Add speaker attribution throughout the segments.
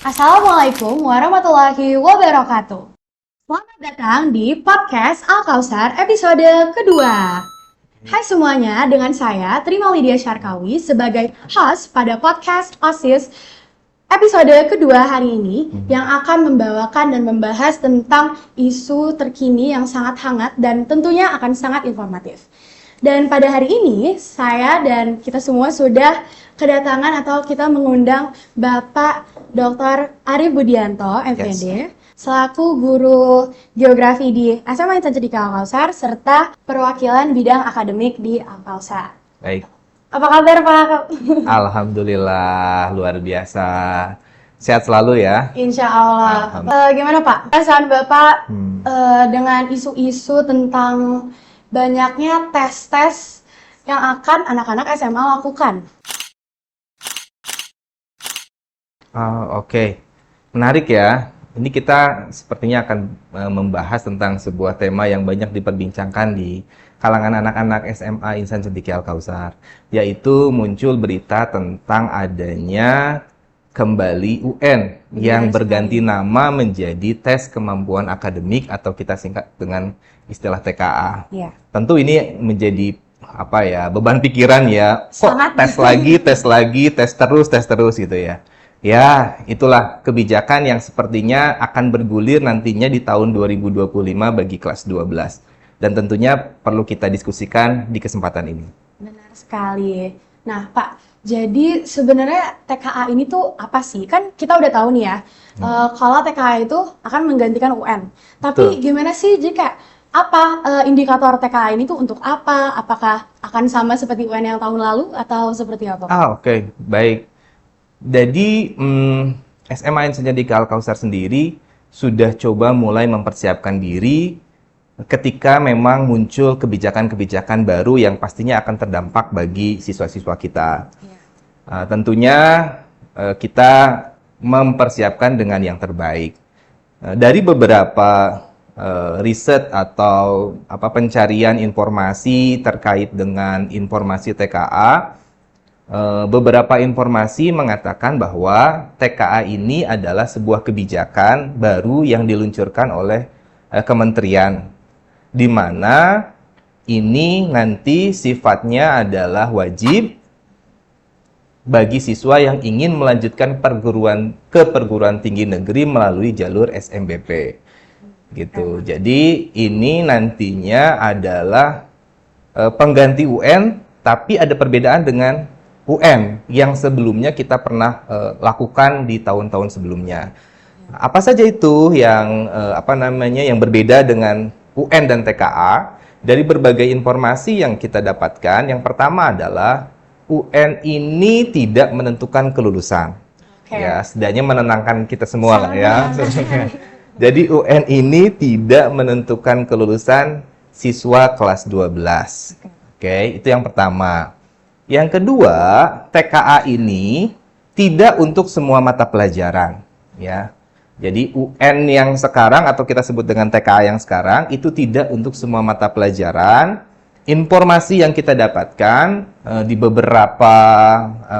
Speaker 1: Assalamualaikum warahmatullahi wabarakatuh. Selamat datang di podcast Al-Kausar episode kedua. Hai semuanya, dengan saya Trima Lydia Syarkawi sebagai host pada podcast OSIS episode kedua hari ini yang akan membawakan dan membahas tentang isu terkini yang sangat hangat dan tentunya akan sangat informatif. Dan pada hari ini, saya dan kita semua sudah kedatangan atau kita mengundang Bapak Dr. Arif Budianto, MPD, selaku guru geografi di SMA Insan Cendika Al-Kausar, serta perwakilan bidang akademik di Al-Kausar.
Speaker 2: Baik.
Speaker 1: Apa kabar, Pak?
Speaker 2: Alhamdulillah, luar biasa. Sehat selalu ya.
Speaker 1: Insya Allah. Gimana, Pak? Perasaan Bapak dengan isu-isu tentang banyaknya tes-tes yang akan anak-anak SMA lakukan?
Speaker 2: Oke. Menarik ya. Ini kita sepertinya akan membahas tentang sebuah tema yang banyak diperbincangkan di kalangan anak-anak SMA Insan Cendiki Al-Kausar, yaitu muncul berita tentang adanya kembali UN yang berganti nama menjadi tes kemampuan akademik atau kita singkat dengan istilah TKA. Tentu ini menjadi beban pikiran ya. Kok tes lagi, tes terus gitu ya. Ya, itulah kebijakan yang sepertinya akan bergulir nantinya di tahun 2025 bagi kelas 12. Dan tentunya perlu kita diskusikan di kesempatan ini.
Speaker 1: Benar sekali. Nah, Pak, jadi sebenarnya TKA ini tuh apa sih? Kan kita udah tahu nih ya, kalau TKA itu akan menggantikan UN. Tapi gimana sih jika indikator TKA ini tuh untuk apa? Apakah akan sama seperti UN yang tahun lalu atau seperti apa?
Speaker 2: Oke. Baik. Jadi SMA Insan Cendika Al-Kausar sendiri sudah coba mulai mempersiapkan diri ketika memang muncul kebijakan-kebijakan baru yang pastinya akan terdampak bagi siswa-siswa kita. Tentunya kita mempersiapkan dengan yang terbaik. Dari beberapa riset atau pencarian informasi terkait dengan informasi TKA, beberapa informasi mengatakan bahwa TKA ini adalah sebuah kebijakan baru yang diluncurkan oleh kementerian, di mana ini nanti sifatnya adalah wajib bagi siswa yang ingin melanjutkan perguruan tinggi negeri melalui jalur SMBP. Gitu. Jadi ini nantinya adalah pengganti UN, tapi ada perbedaan dengan UN yang sebelumnya kita pernah lakukan di tahun-tahun sebelumnya. Apa saja itu yang yang berbeda dengan UN dan TKA? Dari berbagai informasi yang kita dapatkan, yang pertama adalah UN ini tidak menentukan kelulusan. Ya, setidaknya menenangkan kita semua lah ya. Jadi UN ini tidak menentukan kelulusan siswa kelas 12. Oke, itu yang pertama. Yang kedua, TKA ini tidak untuk semua mata pelajaran, ya. Jadi UN yang sekarang atau kita sebut dengan TKA yang sekarang itu tidak untuk semua mata pelajaran. Informasi yang kita dapatkan di beberapa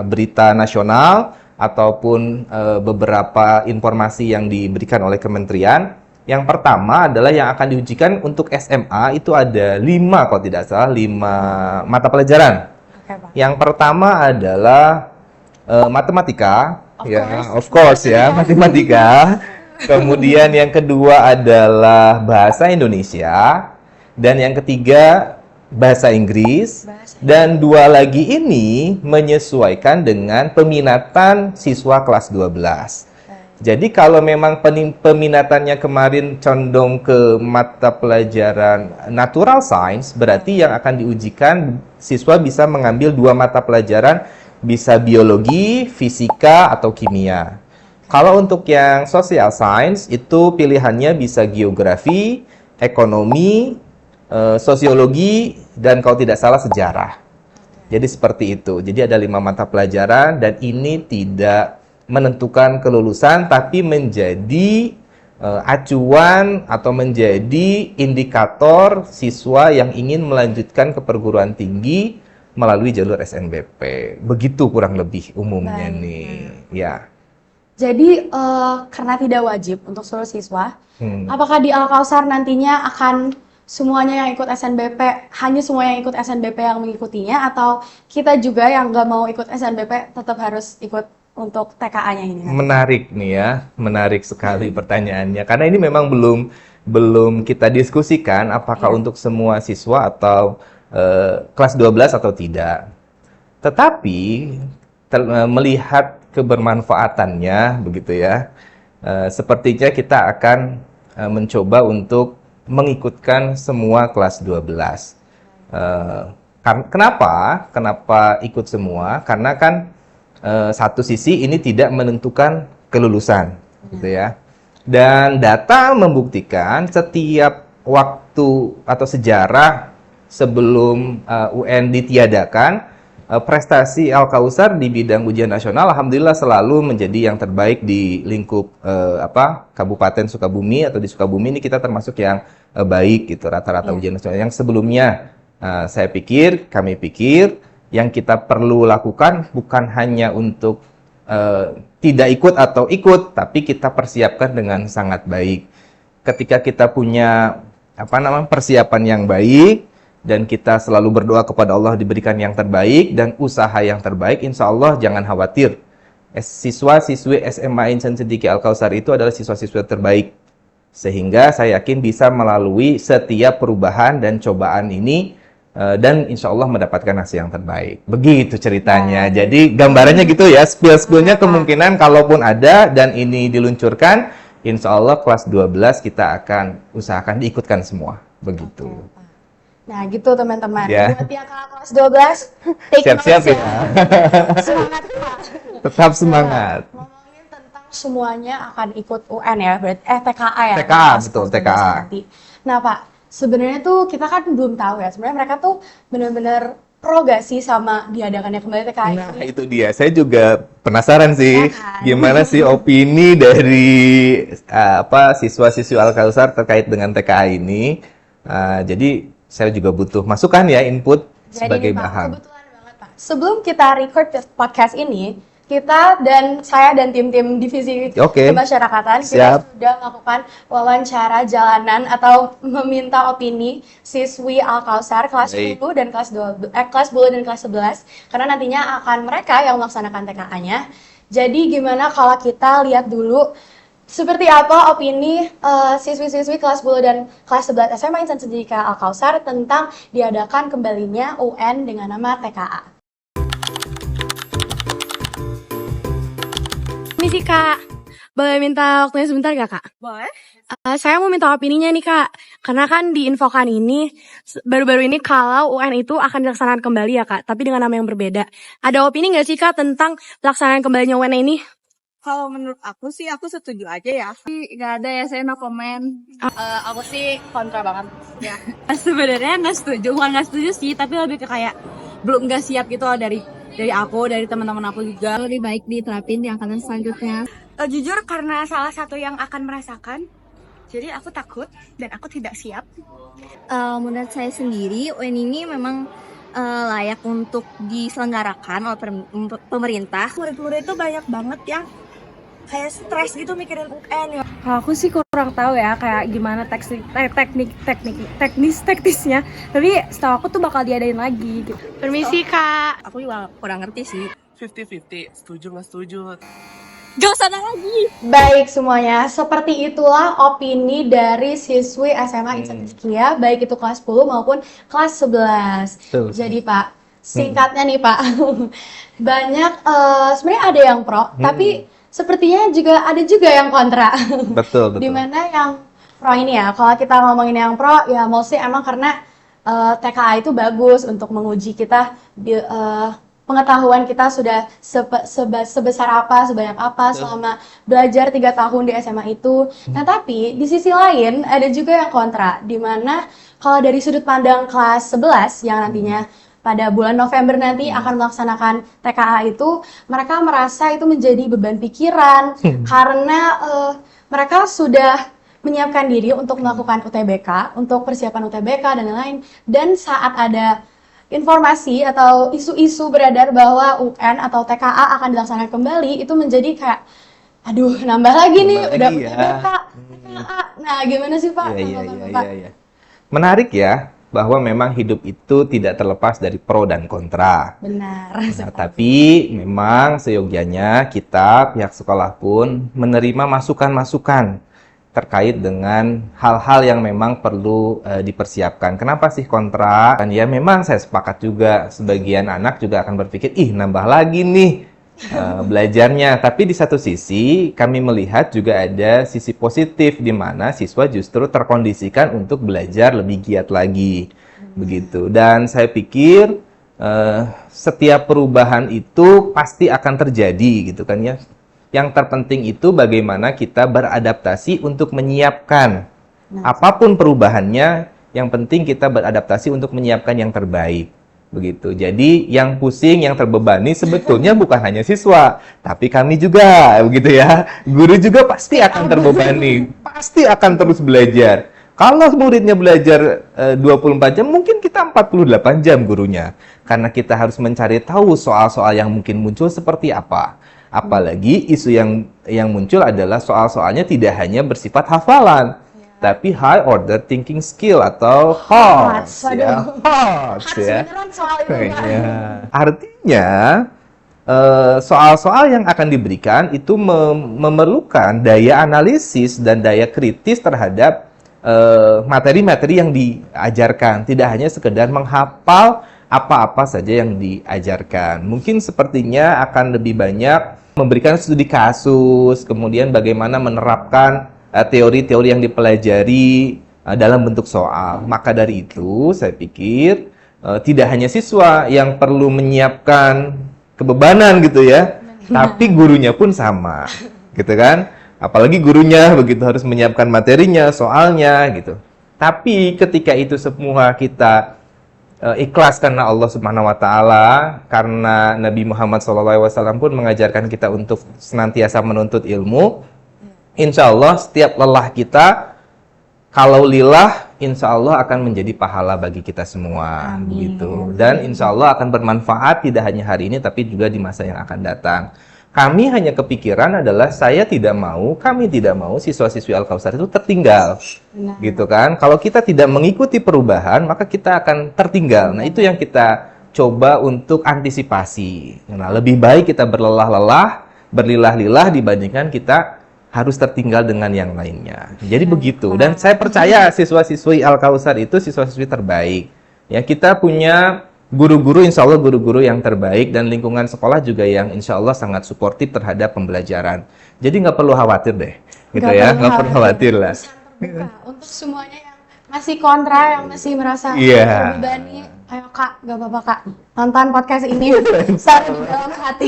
Speaker 2: berita nasional ataupun beberapa informasi yang diberikan oleh kementerian, yang pertama adalah yang akan diujikan untuk SMA itu ada 5 kalau tidak salah, 5 mata pelajaran. Yang pertama adalah matematika, of course ya, matematika. Kemudian yang kedua adalah bahasa Indonesia, dan yang ketiga bahasa Inggris, dan 2 lagi ini menyesuaikan dengan peminatan siswa kelas 12. Jadi kalau memang peminatannya kemarin condong ke mata pelajaran natural science, berarti yang akan diujikan siswa bisa mengambil 2 mata pelajaran, bisa biologi, fisika, atau kimia. Kalau untuk yang social science, itu pilihannya bisa geografi, ekonomi, sosiologi, dan kalau tidak salah sejarah. Jadi seperti itu. Jadi ada 5 mata pelajaran dan ini tidak menentukan kelulusan, tapi menjadi acuan atau menjadi indikator siswa yang ingin melanjutkan ke perguruan tinggi melalui jalur SNBP. Begitu kurang lebih umumnya nih. Ya.
Speaker 1: Jadi karena tidak wajib untuk seluruh siswa, apakah di Al-Kausar nantinya akan semuanya yang ikut SNBP, hanya semua yang ikut SNBP yang mengikutinya, atau kita juga yang nggak mau ikut SNBP tetap harus ikut untuk TKA-nya ini?
Speaker 2: Menarik nih ya, menarik sekali pertanyaannya. Karena ini memang belum kita diskusikan apakah untuk semua siswa atau kelas 12 atau tidak. Tetapi melihat kebermanfaatannya begitu ya, sepertinya kita akan mencoba untuk mengikutkan semua kelas 12. Kenapa? Kenapa ikut semua? Karena kan satu sisi ini tidak menentukan kelulusan, gitu ya. Dan data membuktikan setiap waktu atau sejarah sebelum UN ditiadakan, prestasi Al-Kausar di bidang ujian nasional alhamdulillah selalu menjadi yang terbaik di lingkup Kabupaten Sukabumi, atau di Sukabumi ini kita termasuk yang baik gitu rata-rata ujian nasional. Yang sebelumnya kami pikir yang kita perlu lakukan bukan hanya untuk tidak ikut atau ikut, tapi kita persiapkan dengan sangat baik. Ketika kita punya persiapan yang baik, dan kita selalu berdoa kepada Allah diberikan yang terbaik dan usaha yang terbaik, insya Allah jangan khawatir. Siswa-siswi SMA Insan Siddiqui Al-Kausar itu adalah siswa-siswa terbaik. Sehingga saya yakin bisa melalui setiap perubahan dan cobaan ini, dan insya Allah mendapatkan hasil yang terbaik. Begitu ceritanya. Jadi gambarannya gitu ya, spill-spillnya kemungkinan kalaupun ada dan ini diluncurkan, insya Allah kelas 12 kita akan usahakan diikutkan semua. Begitu.
Speaker 1: Nah gitu teman-teman,
Speaker 2: Ya.
Speaker 1: buat yang kelas 12, take
Speaker 2: Siap-siap
Speaker 1: notes
Speaker 2: ya.
Speaker 1: Semangat Pak.
Speaker 2: Tetap semangat.
Speaker 1: Ngomongin tentang semuanya akan ikut UN ya, berarti TKA ya.
Speaker 2: TKA,
Speaker 1: kelas
Speaker 2: betul,
Speaker 1: 12
Speaker 2: TKA.
Speaker 1: nanti. Nah Pak, sebenarnya tuh kita kan belum tahu ya, sebenarnya mereka tuh benar-benar pro gak sih sama diadakannya kembali TKA ini?
Speaker 2: Nah, itu dia. Saya juga penasaran sih,
Speaker 1: Ya kan?
Speaker 2: gimana sih opini dari siswa-siswi Al-Kausar terkait dengan TKA ini. Jadi saya juga butuh masukan ya, input sebagai
Speaker 1: Jadi nih, Pak,
Speaker 2: bahan.
Speaker 1: kebetulan banget Pak, sebelum kita record podcast ini, kita dan saya dan tim-tim divisi
Speaker 2: Oke.
Speaker 1: kemasyarakatan kita
Speaker 2: Siap.
Speaker 1: sudah melakukan wawancara jalanan atau meminta opini siswi Al-Kausar kelas
Speaker 2: Baik.
Speaker 1: 10 dan kelas 10 dan kelas 11, karena nantinya akan mereka yang melaksanakan TKA-nya. Jadi gimana kalau kita lihat dulu seperti apa opini siswi-siswi kelas 10 dan kelas 11 SMA Insan Siddiqui Al-Kausar tentang diadakan kembalinya UN dengan nama TKA. Misi Kak, boleh minta waktunya sebentar gak Kak?
Speaker 3: Boleh.
Speaker 1: Saya mau minta opininya nih Kak, karena kan diinfokan ini baru-baru ini kalau UN itu akan dilaksanakan kembali ya Kak, tapi dengan nama yang berbeda. Ada opini nggak sih Kak tentang pelaksanaan kembalinya UN ini?
Speaker 3: Kalau menurut aku sih, aku setuju aja ya. Gak ada ya, saya no komen.
Speaker 4: Aku sih kontra banget.
Speaker 3: Ya. Sebenarnya nggak setuju, bukan nggak setuju sih, tapi lebih ke kayak belum nggak siap gitu loh dari aku, dari teman-teman aku juga.
Speaker 4: Lebih baik diterapin di angkatan selanjutnya.
Speaker 3: Jujur karena salah satu yang akan merasakan, jadi aku takut dan aku tidak siap.
Speaker 4: Menurut saya sendiri, UN ini memang layak untuk diselenggarakan oleh pemerintah.
Speaker 3: Murid-murid itu banyak banget yang kayak stres gitu mikirin UN ya.
Speaker 5: Kalau aku sih kurang tahu ya kayak gimana teknisnya. Tapi setahu aku tuh bakal diadain lagi gitu.
Speaker 1: Permisi Kak.
Speaker 3: Aku juga kurang ngerti sih.
Speaker 6: 50-50, setuju nggak setuju.
Speaker 3: Gak usah lagi.
Speaker 1: Baik semuanya, seperti itulah opini dari siswi SMA Insan Siddiqui ya, baik itu kelas 10 maupun kelas 11.
Speaker 2: Betul.
Speaker 1: Jadi Pak, singkatnya nih Pak, banyak sebenarnya ada yang pro, tapi sepertinya ada juga yang kontra.
Speaker 2: Betul.
Speaker 1: Dimana yang pro ini ya, kalau kita ngomongin yang pro ya mostly emang karena TKA itu bagus untuk menguji kita pengetahuan kita sudah sebesar apa, sebanyak apa selama belajar 3 tahun di SMA itu. Nah tapi di sisi lain ada juga yang kontra, dimana kalau dari sudut pandang kelas 11 yang nantinya pada bulan November nanti akan melaksanakan TKA itu, mereka merasa itu menjadi beban pikiran karena mereka sudah menyiapkan diri untuk melakukan UTBK, untuk persiapan UTBK dan lain-lain. Dan saat ada informasi atau isu-isu beredar bahwa UN atau TKA akan dilaksanakan kembali, itu menjadi kayak Aduh, nambah lagi nih,
Speaker 2: Nambah
Speaker 1: udah
Speaker 2: lagi ya.
Speaker 1: UTBK, TKA. Nah, gimana sih Pak?
Speaker 2: Iya, iya,
Speaker 1: tanggapan
Speaker 2: iya,
Speaker 1: Bapak?
Speaker 2: iya, iya. Menarik ya, bahwa memang hidup itu tidak terlepas dari pro dan kontra.
Speaker 1: Benar.
Speaker 2: Nah, tapi memang seyogianya kita, pihak sekolah pun menerima masukan-masukan terkait dengan hal-hal yang memang perlu dipersiapkan. Kenapa sih kontra? Kan ya memang saya sepakat juga, sebagian anak juga akan berpikir, ih nambah lagi nih belajarnya. Tapi di satu sisi kami melihat juga ada sisi positif di mana siswa justru terkondisikan untuk belajar lebih giat lagi. Begitu. Dan saya pikir setiap perubahan itu pasti akan terjadi gitu kan ya. Yang terpenting itu bagaimana kita beradaptasi untuk menyiapkan apapun perubahannya, yang penting kita beradaptasi untuk menyiapkan yang terbaik. Begitu. Jadi yang pusing, yang terbebani sebetulnya bukan hanya siswa, tapi kami juga, begitu ya. Guru juga pasti akan terbebani, pasti akan terus belajar. Kalau muridnya belajar 24 jam, mungkin kita 48 jam gurunya. Karena kita harus mencari tahu soal-soal yang mungkin muncul seperti apa. Apalagi isu yang muncul adalah soal-soalnya tidak hanya bersifat hafalan, tapi high order thinking skill atau HOTS ya. HOTS ya.
Speaker 1: Beneran soal itu, Pak.
Speaker 2: Ya. Artinya soal-soal yang akan diberikan itu memerlukan daya analisis dan daya kritis terhadap materi-materi yang diajarkan. Tidak hanya sekedar menghafal apa-apa saja yang diajarkan. Mungkin sepertinya akan lebih banyak memberikan studi kasus, kemudian bagaimana menerapkan teori-teori yang dipelajari dalam bentuk soal. Maka dari itu, saya pikir tidak hanya siswa yang perlu menyiapkan kebebanan gitu ya, tapi gurunya pun sama, gitu kan? Apalagi gurunya begitu harus menyiapkan materinya, soalnya gitu. Tapi ketika itu semua kita ikhlas karena Allah Subhanahu wa taala, karena Nabi Muhammad SAW pun mengajarkan kita untuk senantiasa menuntut ilmu. Insya Allah setiap lelah kita, kalau lillah, insya Allah akan menjadi pahala bagi kita semua. Begitu. Dan insya Allah akan bermanfaat tidak hanya hari ini, tapi juga di masa yang akan datang. Kami hanya kepikiran adalah kami tidak mau siswa-siswi Al-Kausar itu tertinggal.
Speaker 1: Benar.
Speaker 2: Gitu kan. Kalau kita tidak mengikuti perubahan, maka kita akan tertinggal. Nah, itu yang kita coba untuk antisipasi. Nah, lebih baik kita berlelah-lelah, berlilah-lilah dibandingkan kita harus tertinggal dengan yang lainnya. Jadi begitu. Dan saya percaya siswa-siswi Al-Kausar itu siswa-siswi terbaik. Ya, kita punya guru-guru, insya Allah guru-guru yang terbaik, dan lingkungan sekolah juga yang insya Allah sangat suportif terhadap pembelajaran. Jadi nggak perlu khawatir deh, gitu ya, nggak perlu khawatir lah.
Speaker 1: Terbuka untuk semuanya yang masih kontra, yang masih merasa
Speaker 2: Iya.
Speaker 1: terbebani, ayo Kak, gak apa-apa Kak, tonton podcast ini, saat di dalam hati.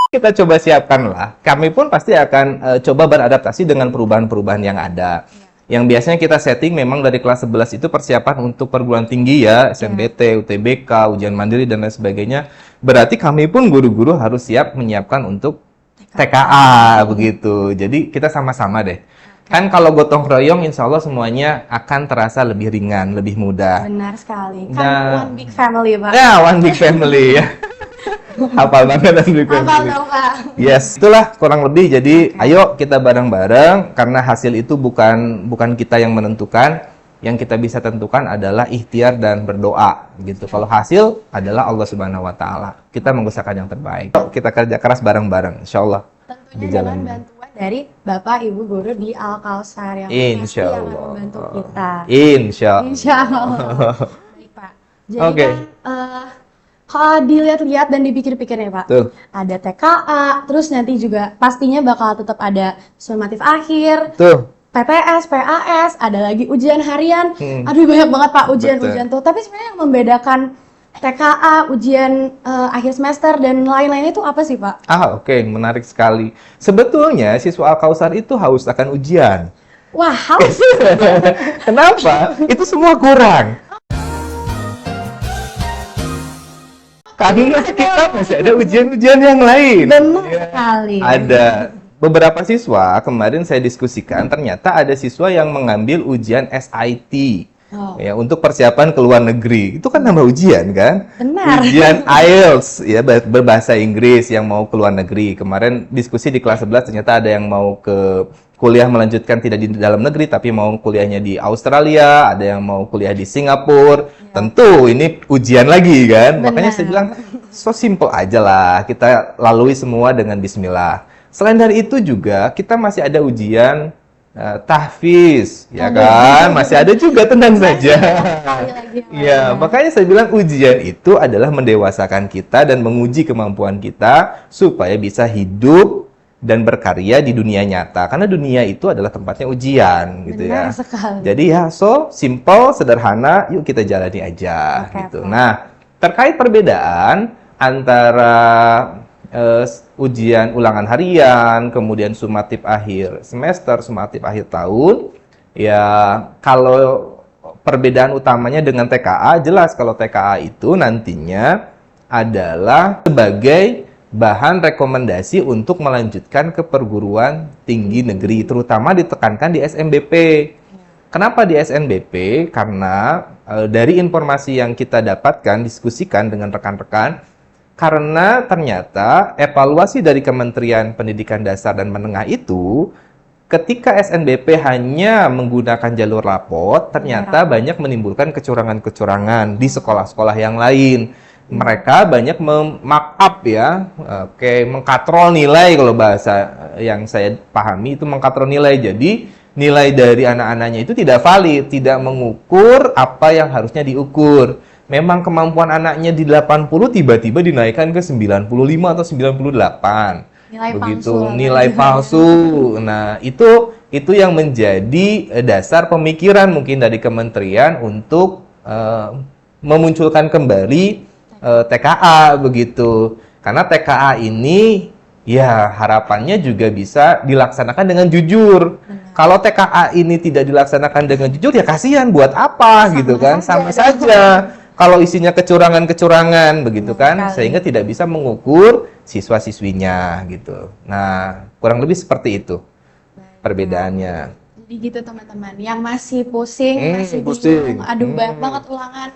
Speaker 2: Kita coba siapkan lah. Kami pun pasti akan coba beradaptasi dengan perubahan-perubahan yang ada. Yang biasanya kita setting memang dari kelas 11 itu persiapan untuk perguruan tinggi ya, SNBT, UTBK, ujian mandiri, dan lain sebagainya. Berarti kami pun guru-guru harus siap menyiapkan untuk TKA, begitu. Jadi kita sama-sama deh. Kan kalau gotong royong, insya Allah semuanya akan terasa lebih ringan, lebih mudah.
Speaker 1: Benar sekali, kan
Speaker 2: Nah.
Speaker 1: one big family Pak.
Speaker 2: Ya, one big family ya. Hafal banget one big
Speaker 1: Apa
Speaker 2: family.
Speaker 1: dong Kak?
Speaker 2: Yes, itulah kurang lebih. Jadi, ayo kita bareng-bareng, karena hasil itu bukan kita yang menentukan. Yang kita bisa tentukan adalah ikhtiar dan berdoa, gitu. Kalau hasil adalah Allah Subhanahu wa taala. Kita mengusahakan yang terbaik. Kita kerja keras bareng-bareng, insyaallah.
Speaker 1: Tentunya
Speaker 2: Di
Speaker 1: dengan
Speaker 2: jalannya.
Speaker 1: bantuan dari Bapak Ibu guru di Al-Kausar yang pasti
Speaker 2: Insya
Speaker 1: akan
Speaker 2: Allah.
Speaker 1: membantu kita.
Speaker 2: Insya Allah.
Speaker 1: Insya Allah. Baik Pak. Jadi
Speaker 2: Oke.
Speaker 1: kan kalau dilihat-lihat dan dipikir-pikir ya Pak,
Speaker 2: Tuh.
Speaker 1: ada TKA, terus nanti juga pastinya bakal tetap ada summatif akhir,
Speaker 2: Tuh.
Speaker 1: PTS, PAS, ada lagi ujian harian.
Speaker 2: Hmm.
Speaker 1: Aduh banyak banget Pak
Speaker 2: Betul.
Speaker 1: ujian-ujian tuh. Tapi sebenarnya yang membedakan TKA, ujian akhir semester dan lain-lainnya itu apa sih Pak?
Speaker 2: Oke, menarik sekali. Sebetulnya siswa Al-Kausar itu haus akan ujian.
Speaker 1: Wah, haus.
Speaker 2: Kenapa? Itu semua kurang. Karena kita masih ada ujian-ujian yang lain.
Speaker 1: Benar sekali.
Speaker 2: Ada beberapa siswa, kemarin saya diskusikan, ternyata ada siswa yang mengambil ujian SIT.
Speaker 1: Oh,
Speaker 2: Ya, untuk persiapan ke luar negeri. Itu kan nambah ujian kan?
Speaker 1: benar.
Speaker 2: Ujian IELTS ya berbahasa Inggris yang mau ke luar negeri. Kemarin diskusi di kelas 11 ternyata ada yang mau ke kuliah melanjutkan tidak di dalam negeri tapi mau kuliahnya di Australia, ada yang mau kuliah di Singapura. Tentu ini ujian lagi kan. Makanya saya bilang so simple aja lah. Kita lalui semua dengan bismillah. Selain dari itu juga kita masih ada ujian tahfiz, ya kan? Masih ada juga, tenang saja. Ya, makanya saya bilang ujian itu adalah mendewasakan kita dan menguji kemampuan kita supaya bisa hidup dan berkarya di dunia nyata. Karena dunia itu adalah tempatnya ujian, gitu ya.
Speaker 1: Benar sekali.
Speaker 2: Jadi ya, so simple, sederhana, yuk kita jalani aja,
Speaker 1: Oke,
Speaker 2: gitu.
Speaker 1: oke.
Speaker 2: Nah, terkait perbedaan antara ujian ulangan harian, kemudian sumatif akhir semester, sumatif akhir tahun, ya kalau perbedaan utamanya dengan TKA, jelas kalau TKA itu nantinya adalah sebagai bahan rekomendasi untuk melanjutkan ke perguruan tinggi negeri, terutama ditekankan di SNBP. Kenapa di SNBP? Karena dari informasi yang kita dapatkan, diskusikan dengan rekan-rekan, karena ternyata evaluasi dari Kementerian Pendidikan Dasar dan Menengah itu, ketika SNBP hanya menggunakan jalur rapot, ternyata banyak menimbulkan kecurangan-kecurangan di sekolah-sekolah yang lain. Mereka banyak markup ya, mengkatrol nilai, kalau bahasa yang saya pahami itu mengkatrol nilai. Jadi nilai dari anak-anaknya itu tidak valid, tidak mengukur apa yang harusnya diukur. Memang kemampuan anaknya di 80 tiba-tiba dinaikkan ke 95 atau 98.
Speaker 1: Nilai
Speaker 2: Begitu,
Speaker 1: palsu.
Speaker 2: nilai palsu. Nah, itu yang menjadi dasar pemikiran mungkin dari kementerian untuk memunculkan kembali TKA begitu. Karena TKA ini ya harapannya juga bisa dilaksanakan dengan jujur. Kalau TKA ini tidak dilaksanakan dengan jujur ya kasihan, buat apa gitu kan? Sama saja. Kalau isinya kecurangan-kecurangan begitu kan, sehingga tidak bisa mengukur siswa-siswinya gitu. Nah, kurang lebih seperti itu perbedaannya.
Speaker 1: Jadi gitu teman-teman, yang masih pusing, masih
Speaker 2: pusing.
Speaker 1: bingung, aduh banyak banget ulangan.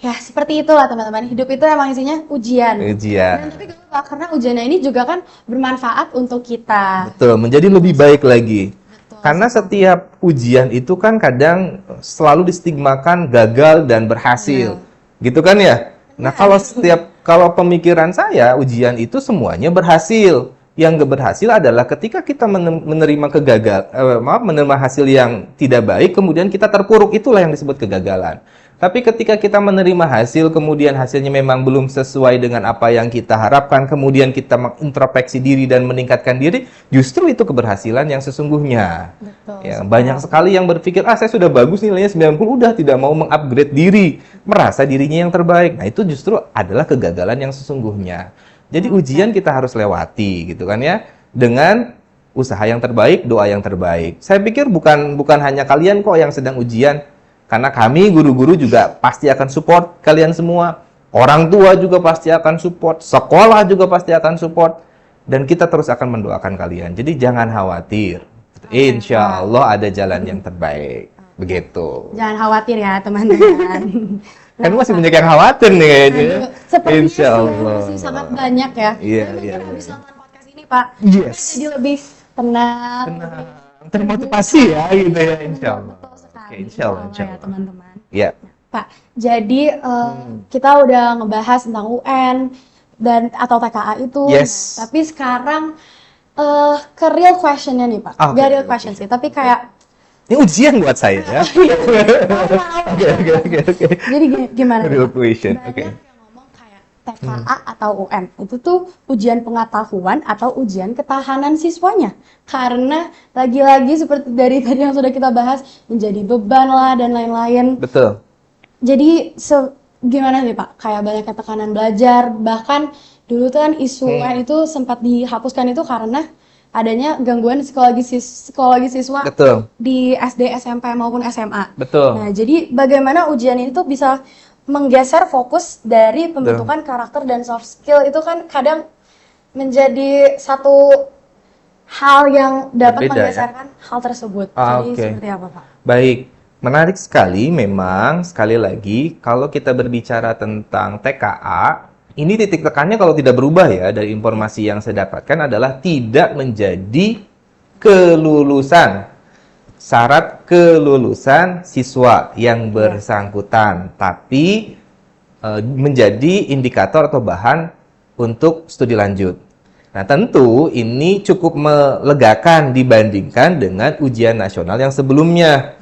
Speaker 1: Ya seperti itulah teman-teman, hidup itu emang isinya ujian.
Speaker 2: Ujian.
Speaker 1: Dan tapi gak apa-apa, karena ujiannya ini juga kan bermanfaat untuk kita.
Speaker 2: Betul, menjadi lebih baik lagi.
Speaker 1: Betul.
Speaker 2: Karena setiap ujian itu kan kadang selalu distigmakan gagal dan berhasil. Gitu kan ya? Nah, kalau pemikiran saya, ujian itu semuanya berhasil. Yang gak berhasil adalah ketika kita menerima menerima hasil yang tidak baik, kemudian kita terpuruk, itulah yang disebut kegagalan. Tapi ketika kita menerima hasil, kemudian hasilnya memang belum sesuai dengan apa yang kita harapkan, kemudian kita mengintrospeksi diri dan meningkatkan diri, justru itu keberhasilan yang sesungguhnya.
Speaker 1: Betul.
Speaker 2: Ya, banyak sekali yang berpikir, saya sudah bagus nilainya 90, udah tidak mau mengupgrade diri, merasa dirinya yang terbaik. Nah, itu justru adalah kegagalan yang sesungguhnya. Jadi ujian kita harus lewati, gitu kan ya, dengan usaha yang terbaik, doa yang terbaik. Saya pikir bukan hanya kalian kok yang sedang ujian, karena kami guru-guru juga pasti akan support kalian semua. Orang tua juga pasti akan support, sekolah juga pasti akan support, dan kita terus akan mendoakan kalian. Jadi jangan khawatir. Insya Allah ada jalan yang terbaik. Begitu.
Speaker 1: Jangan khawatir ya teman-teman.
Speaker 2: Kan masih banyak yang khawatir nih kayaknya.
Speaker 1: Sepertinya
Speaker 2: Insya Allah.
Speaker 1: masih sangat banyak ya.
Speaker 2: Iya,
Speaker 1: Dan
Speaker 2: iya,
Speaker 1: mungkin
Speaker 2: iya.
Speaker 1: habis nonton podcast ini Pak,
Speaker 2: Yes.
Speaker 1: jadi lebih tenang.
Speaker 2: Termotivasi ya gitu ya, insya Allah.
Speaker 1: Betul sekali.
Speaker 2: Oke, insya Allah, insya
Speaker 1: ya
Speaker 2: Allah.
Speaker 1: teman-teman.
Speaker 2: Ya.
Speaker 1: Pak, jadi kita udah ngebahas tentang UN dan atau TKA itu.
Speaker 2: Yes.
Speaker 1: Nah, tapi sekarang ke real question-nya nih Pak.
Speaker 2: Oke,
Speaker 1: Gak real
Speaker 2: oke.
Speaker 1: question sih, tapi kayak
Speaker 2: Ini ujian buat saya ya. Oke.
Speaker 1: jadi gimana nih,
Speaker 2: Real
Speaker 1: Pak?
Speaker 2: question.
Speaker 1: Banyak
Speaker 2: Oke.
Speaker 1: yang ngomong kayak TKA atau UN itu tuh ujian pengetahuan atau ujian ketahanan siswanya. Karena lagi-lagi seperti dari tadi yang sudah kita bahas, menjadi beban lah dan lain-lain.
Speaker 2: Betul.
Speaker 1: Jadi gimana nih Pak? Kayak banyaknya tekanan belajar, bahkan dulu tuh kan isu UN itu sempat dihapuskan itu karena adanya gangguan psikologi siswa
Speaker 2: Betul.
Speaker 1: di SD, SMP maupun SMA.
Speaker 2: Betul.
Speaker 1: Nah, jadi bagaimana ujian ini tuh bisa menggeser fokus dari pembentukan karakter dan soft skill itu kan kadang menjadi satu hal yang dapat
Speaker 2: Berbeda, ya?
Speaker 1: menggeserkan hal tersebut.
Speaker 2: Ah,
Speaker 1: Jadi
Speaker 2: oke.
Speaker 1: seperti apa Pak?
Speaker 2: Baik. Menarik sekali memang, sekali lagi, kalau kita berbicara tentang TKA, ini titik tekannya kalau tidak berubah ya, dari informasi yang saya dapatkan adalah tidak menjadi kelulusan, syarat kelulusan siswa yang bersangkutan, tapi menjadi indikator atau bahan untuk studi lanjut. Nah, tentu ini cukup melegakan dibandingkan dengan ujian nasional yang sebelumnya.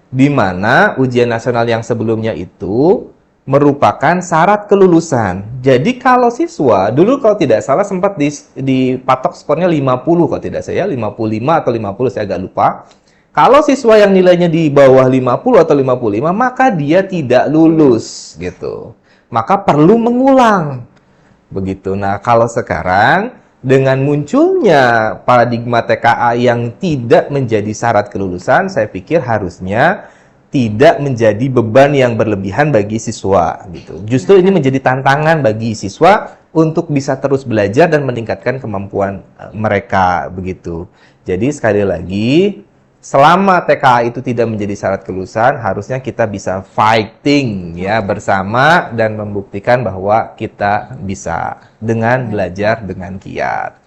Speaker 2: Di mana ujian nasional yang sebelumnya itu merupakan syarat kelulusan. Jadi kalau siswa, dulu kalau tidak salah sempat dipatok skornya 50 kalau tidak saya, 55 atau 50 saya agak lupa. Kalau siswa yang nilainya di bawah 50 atau 55, maka dia tidak lulus gitu. Maka perlu mengulang. Begitu. Nah, kalau sekarang dengan munculnya paradigma TKA yang tidak menjadi syarat kelulusan, saya pikir harusnya tidak menjadi beban yang berlebihan bagi siswa gitu. Justru ini menjadi tantangan bagi siswa untuk bisa terus belajar dan meningkatkan kemampuan mereka begitu. Jadi sekali lagi, selama TKA itu tidak menjadi syarat kelulusan, harusnya kita bisa fighting ya bersama dan membuktikan bahwa kita bisa dengan belajar dengan giat.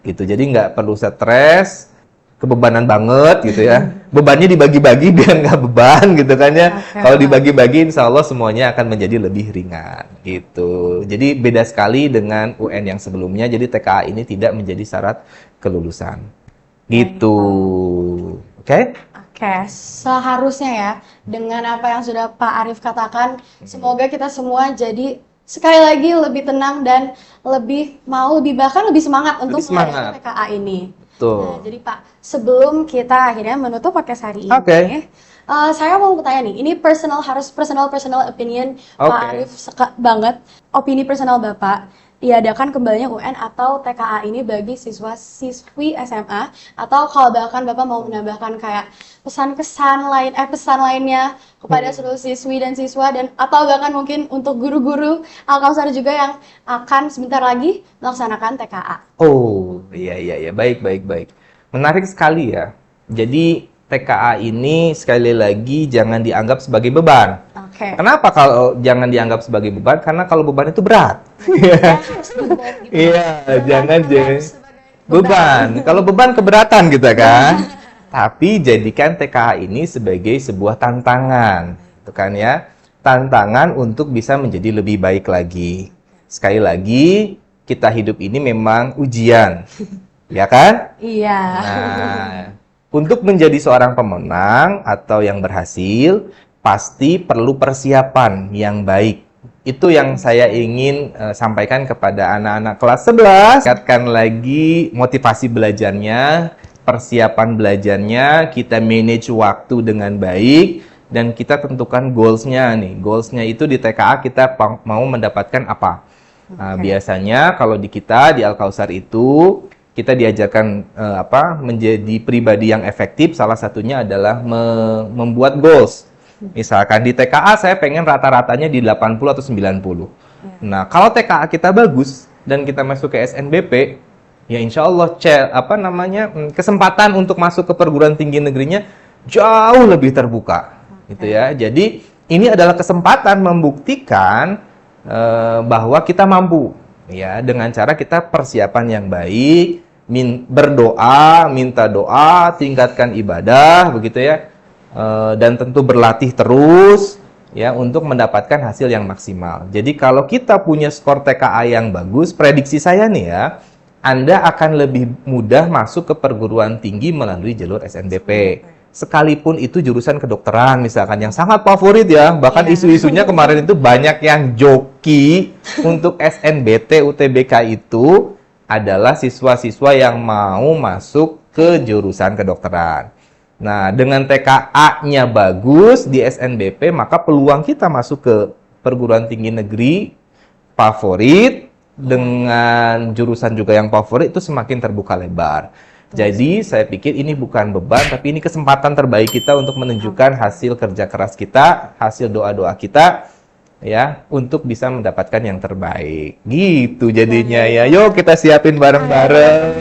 Speaker 2: Gitu. Jadi nggak perlu stres, kebebanan banget gitu ya. Bebannya dibagi-bagi biar nggak beban gitu kan ya. Kalau dibagi-bagi insya Allah semuanya akan menjadi lebih ringan gitu. Jadi beda sekali dengan UN yang sebelumnya. Jadi TKA ini tidak menjadi syarat kelulusan. Gitu. Oke?
Speaker 1: Oke, seharusnya ya, dengan apa yang sudah Pak Arief katakan, semoga kita semua jadi sekali lagi lebih tenang dan bahkan lebih semangat untuk menghadapi TKA ini.
Speaker 2: Betul.
Speaker 1: Nah, jadi Pak, sebelum kita akhirnya menutup podcast hari ini, saya mau bertanya nih, ini personal opinion Pak Arief banget, opini personal Bapak. Diadakan kembalinya UN atau TKA ini bagi siswa-siswi SMA, atau kalau bahkan Bapak mau menambahkan kayak pesan lainnya kepada seluruh siswi dan siswa, dan atau bahkan mungkin untuk guru-guru Al-Kausar juga yang akan sebentar lagi melaksanakan TKA.
Speaker 2: Oh, iya, baik. Menarik sekali ya. Jadi TKA ini sekali lagi jangan dianggap sebagai beban.
Speaker 1: Oke.
Speaker 2: Kenapa kalau jangan dianggap sebagai beban? Karena kalau beban itu berat. Iya, jangan jadi beban. Kalau beban keberatan gitu kan. Tapi jadikan TKA ini sebagai sebuah tantangan, itu kan ya. Tantangan untuk bisa menjadi lebih baik lagi. Sekali lagi, kita hidup ini memang ujian. Ya kan?
Speaker 1: Iya.
Speaker 2: Nah, untuk menjadi seorang pemenang atau yang berhasil, pasti perlu persiapan yang baik. Itu yang saya ingin sampaikan kepada anak-anak kelas 11. Tingkatkan lagi motivasi belajarnya, persiapan belajarnya, kita manage waktu dengan baik, dan kita tentukan goals-nya nih. Goals-nya itu di TKA kita mau mendapatkan apa. Nah, biasanya kalau di kita, di Al-Kausar itu, kita diajarkan menjadi pribadi yang efektif. Salah satunya adalah membuat goals. Misalkan di TKA saya pengen rata-ratanya di 80 atau 90. Nah, kalau TKA kita bagus dan kita masuk ke SNBP, ya insya Allah kesempatan untuk masuk ke perguruan tinggi negerinya jauh lebih terbuka. Gitu ya. Jadi ini adalah kesempatan membuktikan bahwa kita mampu. Ya, dengan cara kita persiapan yang baik, berdoa, minta doa, tingkatkan ibadah, begitu ya, dan tentu berlatih terus, ya, untuk mendapatkan hasil yang maksimal. Jadi kalau kita punya skor TKA yang bagus, prediksi saya nih ya, Anda akan lebih mudah masuk ke perguruan tinggi melalui jalur SNBP. Sekalipun itu jurusan kedokteran misalkan yang sangat favorit ya, bahkan isu-isunya kemarin itu banyak yang joki untuk SNBT UTBK itu adalah siswa-siswa yang mau masuk ke jurusan kedokteran. Nah, dengan TKA-nya bagus di SNBP, maka peluang kita masuk ke perguruan tinggi negeri favorit dengan jurusan juga yang favorit itu semakin terbuka lebar. Jadi saya pikir ini bukan beban, tapi ini kesempatan terbaik kita untuk menunjukkan hasil kerja keras kita, hasil doa-doa kita, ya, untuk bisa mendapatkan yang terbaik. Gitu jadinya ya. Yuk kita siapin bareng-bareng.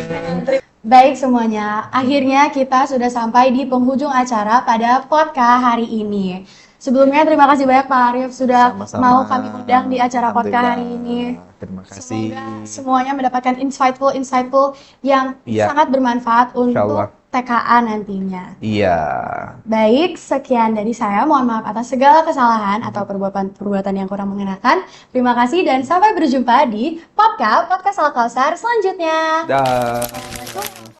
Speaker 1: Baik semuanya, akhirnya kita sudah sampai di penghujung acara pada podcast hari ini. Sebelumnya terima kasih banyak Pak Arif sudah
Speaker 2: Sama-sama.
Speaker 1: mau kami undang di acara podcast hari
Speaker 2: Alhamdulillah.
Speaker 1: ini.
Speaker 2: Terima kasih.
Speaker 1: Semoga semuanya mendapatkan insightful yang
Speaker 2: Iya.
Speaker 1: sangat bermanfaat
Speaker 2: Insyaallah.
Speaker 1: untuk TKA nantinya.
Speaker 2: Iya.
Speaker 1: Baik, sekian dari saya. Mohon maaf atas segala kesalahan atau perbuatan yang kurang mengenakan. Terima kasih dan sampai berjumpa di podcast Al Kausar selanjutnya.
Speaker 2: Dah.